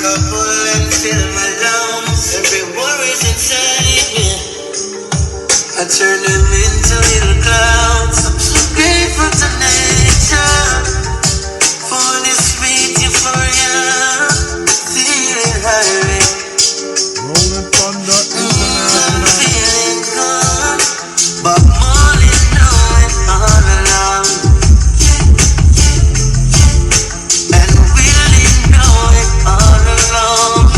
couple and fill my lungs. Every worry's inside me. I turn them into little clouds. I'm so grateful to nature for this sweet euphoria. Feeling high. Rolling Thunder International. Feeling good, but more than knowing all along. And really knowing all along.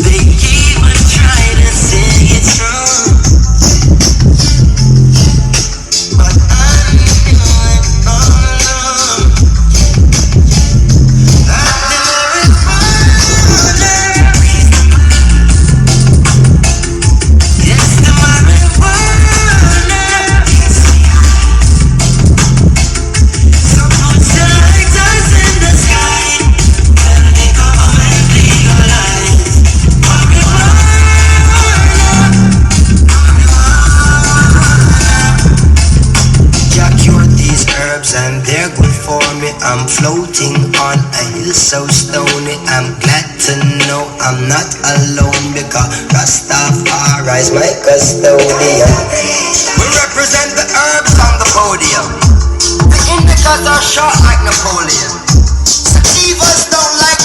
They even try to say it's wrong, but I knew it all along. That the marijuana, yes, the marijuana. So put the lighters in the sky and the government legalize marijuana. Jah cure these herbs and they're good for me. I'm floating on a hill so stony. I'm glad to know I'm not alone because Rastafari's my custodian. We represent the herbs on the podium. The indicas are short like Napoleon. Sativas don't like